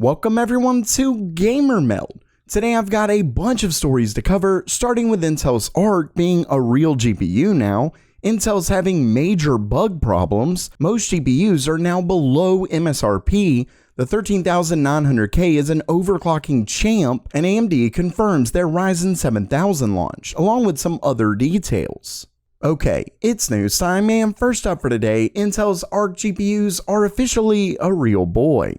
Welcome everyone to Gamer Meld. Today I've got a bunch of stories to cover, starting with Intel's Arc being a real GPU now. Intel's having major bug problems. Most GPUs are now below MSRP. The 13900K is an overclocking champ, and AMD confirms their Ryzen 7000 launch, along with some other details. Okay, it's news time, and first up for today, Intel's Arc GPUs are officially a real boy.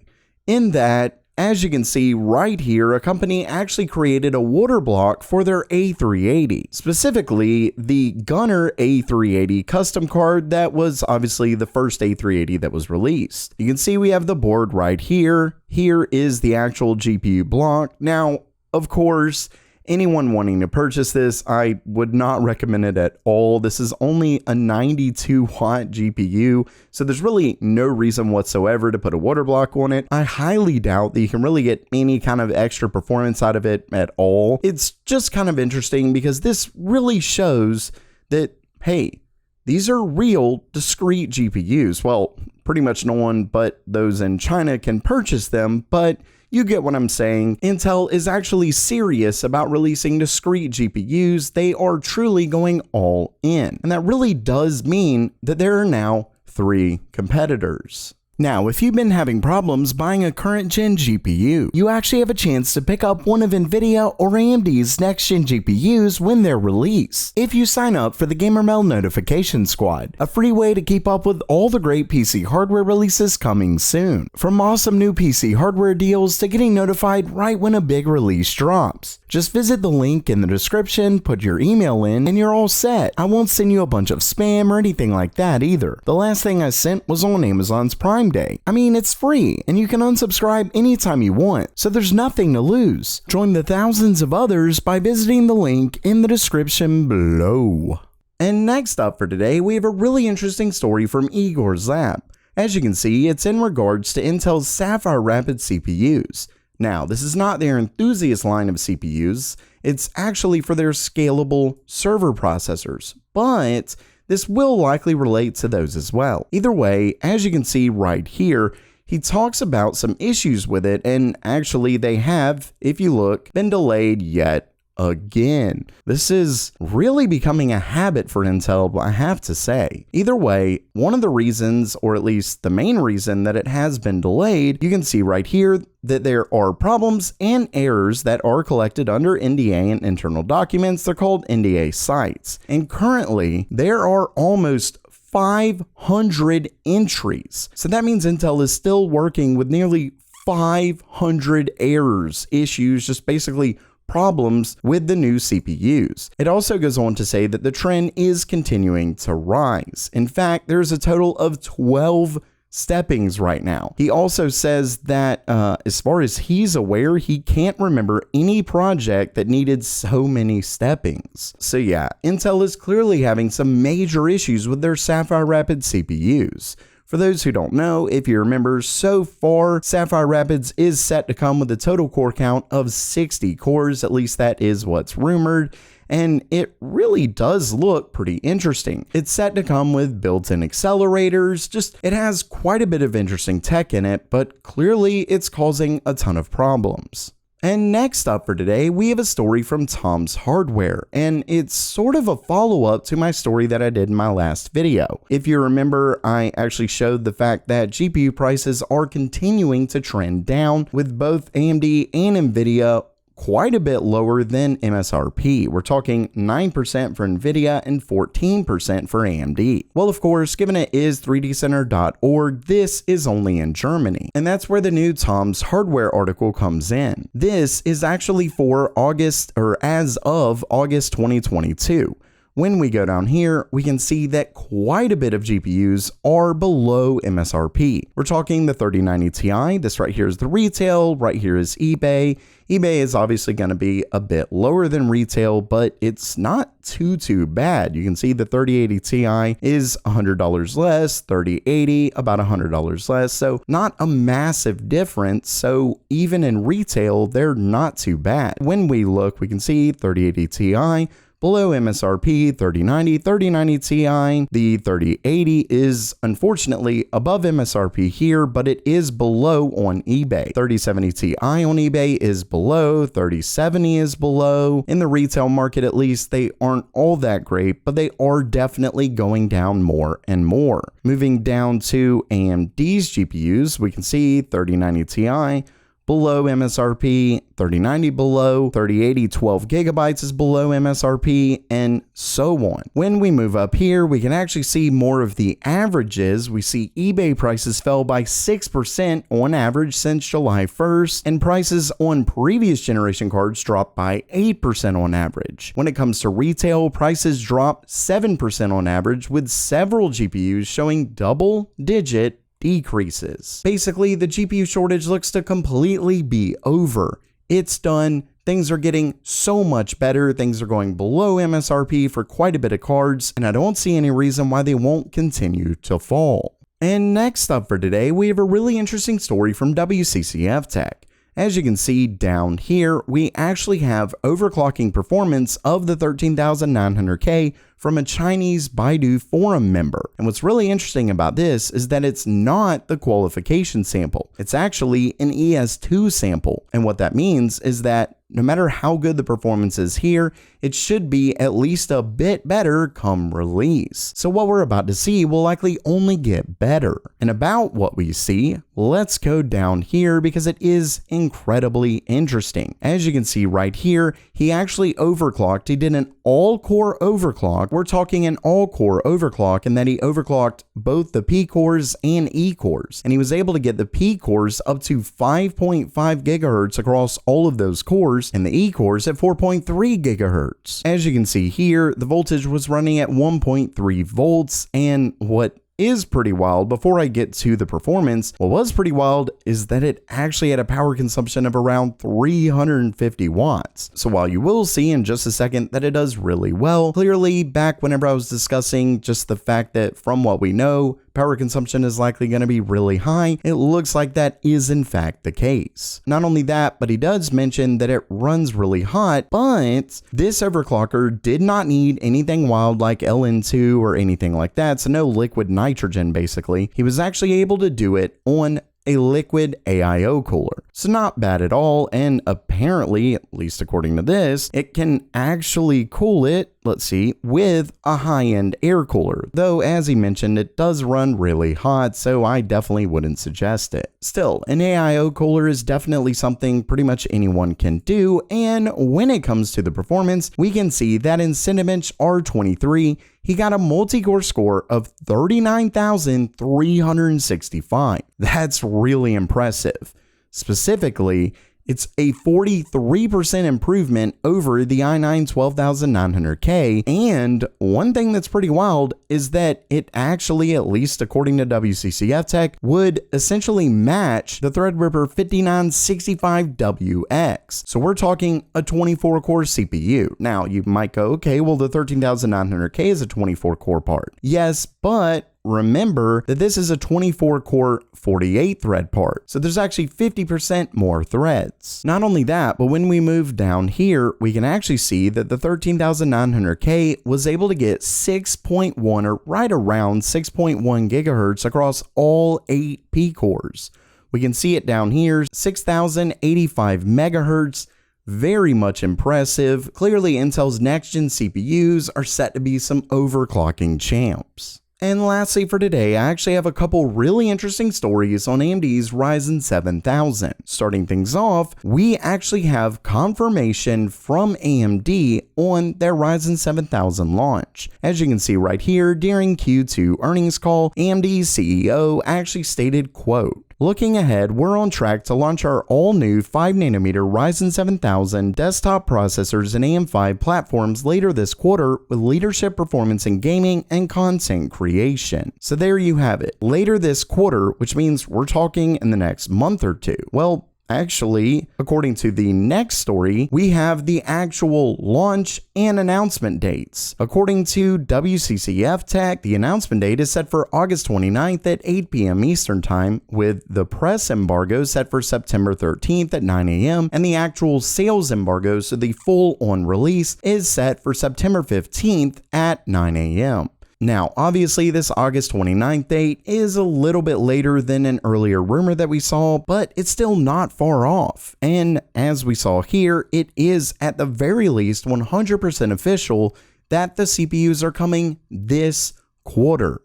In that, as you can see right here, a company actually created a water block for their A380, specifically the Gunner A380 custom card that was obviously the first A380 that was released. You can see we have the board right here. Here is the actual GPU block. Now, of course, anyone wanting to purchase this, I would not recommend it at all. This is only a 92 watt GPU, so there's really no reason whatsoever to put a water block on it. I highly doubt that you can really get any kind of extra performance out of it at all. It's just kind of interesting because this really shows that, hey, these are real discrete GPUs. Well, pretty much no one but those in China can purchase them, but you get what I'm saying. Intel is actually serious about releasing discrete GPUs. They are truly going all in. And that really does mean that there are now 3 competitors. Now, if you've been having problems buying a current gen GPU, you actually have a chance to pick up one of NVIDIA or AMD's next gen GPUs when they're released. If you sign up for the GamerMeld Notification Squad, a free way to keep up with all the great PC hardware releases coming soon. From awesome new PC hardware deals to getting notified right when a big release drops. Just visit the link in the description, put your email in, and you're all set. I won't send you a bunch of spam or anything like that either. The last thing I sent was on Amazon's Prime Day. I mean, it's free, and you can unsubscribe anytime you want, so there's nothing to lose. Join the thousands of others by visiting the link in the description below. And next up for today, we have a really interesting story from Igor's lab. As you can see, it's in regards to Intel's Sapphire Rapids CPUs. Now, this is not their enthusiast line of CPUs, it's actually for their scalable server processors, but this will likely relate to those as well. Either way, as you can see right here, he talks about some issues with it, and actually they have, if you look, been delayed yet again. This is really becoming a habit for Intel, I have to say. Either way, one of the reasons, or at least the main reason that it has been delayed, you can see right here that there are problems and errors that are collected under NDA and internal documents. They're called NDA sites. And currently, there are almost 500 entries. So that means Intel is still working with nearly 500 errors, issues, just basically problems with the new CPUs. It also goes on to say that the trend is continuing to rise. In fact, there's a total of 12 steppings right now. He also says that as far as he's aware, he can't remember any project that needed so many steppings. So yeah, Intel is clearly having some major issues with their Sapphire Rapids CPUs. For those who don't know, if you remember, so far, Sapphire Rapids is set to come with a total core count of 60 cores, at least that is what's rumored, and it really does look pretty interesting. It's set to come with built-in accelerators, it has quite a bit of interesting tech in it, but clearly it's causing a ton of problems. And next up for today, we have a story from Tom's Hardware, and it's sort of a follow-up to my story that I did in my last video. If you remember, I actually showed the fact that GPU prices are continuing to trend down, with both AMD and NVIDIA quite a bit lower than MSRP. We're talking 9% for NVIDIA and 14% for AMD. Well, of course, given it is 3dcenter.org, this is only in Germany. And that's where the new Tom's Hardware article comes in. This is actually for August, or as of August 2022. When we go down here, we can see that quite a bit of GPUs are below MSRP. We're talking the 3090 Ti, this right here is the retail, right here is eBay. eBay is obviously going to be a bit lower than retail, but it's not too bad. You can see the 3080 Ti is $100 less, 3080 about $100 less, so not a massive difference. So even in retail, they're not too bad. When we look, we can see 3080 Ti below MSRP 3090 Ti. The 3080 is unfortunately above MSRP here, but it is below on eBay. 3070 Ti on eBay is below, 3070 is below. In the retail market at least, they aren't all that great, but they are definitely going down more and more. Moving down to AMD's GPUs, we can see 3090 Ti below MSRP, 3090 below, 3080 12 gigabytes is below MSRP, and so on. When we move up here, we can actually see more of the averages. We see eBay prices fell by 6% on average since July 1st, and prices on previous generation cards dropped by 8% on average. When it comes to retail, prices dropped 7% on average, with several GPUs showing double-digit decreases. Basically, the GPU shortage looks to completely be over. It's done. Things are getting so much better. Things are going below MSRP for quite a bit of cards, and I don't see any reason why they won't continue to fall. And next up for today, we have a really interesting story from WCCF Tech. As you can see down here, we actually have overclocking performance of the 13900K from a Chinese Baidu forum member. And what's really interesting about this is that it's not the qualification sample. It's actually an ES2 sample. And what that means is that no matter how good the performance is here, it should be at least a bit better come release. So what we're about to see will likely only get better. And about what we see, let's go down here because it is incredibly interesting. As you can see right here, he actually overclocked. He did an all-core overclock. We're talking an all-core overclock, and that he overclocked both the P cores and E cores. And he was able to get the P cores up to 5.5 gigahertz across all of those cores, and the E cores at 4.3 gigahertz. As you can see here, the voltage was running at 1.3 volts, and what is pretty wild, before I get to the performance, what was pretty wild is that it actually had a power consumption of around 350 watts. So while you will see in just a second that it does really well, clearly back whenever I was discussing just the fact that from what we know, power consumption is likely going to be really high, it looks like that is in fact the case. Not only that, but he does mention that it runs really hot, but this overclocker did not need anything wild like LN2 or anything like that, so no liquid nitrogen basically. He was actually able to do it on a liquid AIO cooler. So not bad at all, and apparently, at least according to this, it can actually cool it, let's see, with a high-end air cooler. Though, as he mentioned, it does run really hot, so I definitely wouldn't suggest it. Still, an AIO cooler is definitely something pretty much anyone can do, and when it comes to the performance, we can see that in Cinebench R23, he got a multi-core score of 39,365. That's really impressive. Specifically, it's a 43% improvement over the i9 12900K, and one thing that's pretty wild is that it actually, at least according to WCCF Tech, would essentially match the Threadripper 5965WX. So we're talking a 24-core CPU. Now, you might go, okay, well, the 13900K is a 24-core part. Yes, but remember that this is a 24-core 48-thread part, so there's actually 50% more threads. Not only that, but when we move down here, we can actually see that the 13900K was able to get 6.1 or right around 6.1 gigahertz across all 8 P cores. We can see it down here, 6,085 megahertz. Very much impressive. Clearly, Intel's next-gen CPUs are set to be some overclocking champs. And lastly for today, I actually have a couple really interesting stories on AMD's Ryzen 7000. Starting things off, we actually have confirmation from AMD on their Ryzen 7000 launch. As you can see right here, during Q2 earnings call, AMD's CEO actually stated, quote, "Looking ahead, we're on track to launch our all-new 5nm Ryzen 7000 desktop processors and AM5 platforms later this quarter with leadership performance in gaming and content creation." So there you have it. Later this quarter, which means we're talking in the next month or two. Well, Actually, according to the next story, we have the actual launch and announcement dates. According to WCCF Tech, the announcement date is set for August 29th at 8 p.m. Eastern Time, with the press embargo set for September 13th at 9 a.m., and the actual sales embargo, so the full-on release, is set for September 15th at 9 a.m. Now, obviously, this August 29th date is a little bit later than an earlier rumor that we saw, but it's still not far off. And as we saw here, it is at the very least 100% official that the CPUs are coming this quarter.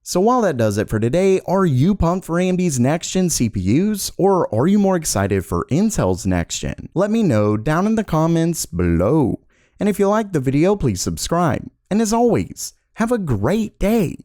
So while that does it for today, are you pumped for AMD's next-gen CPUs, or are you more excited for Intel's next-gen? Let me know down in the comments below. And if you liked the video, please subscribe. And as always, have a great day.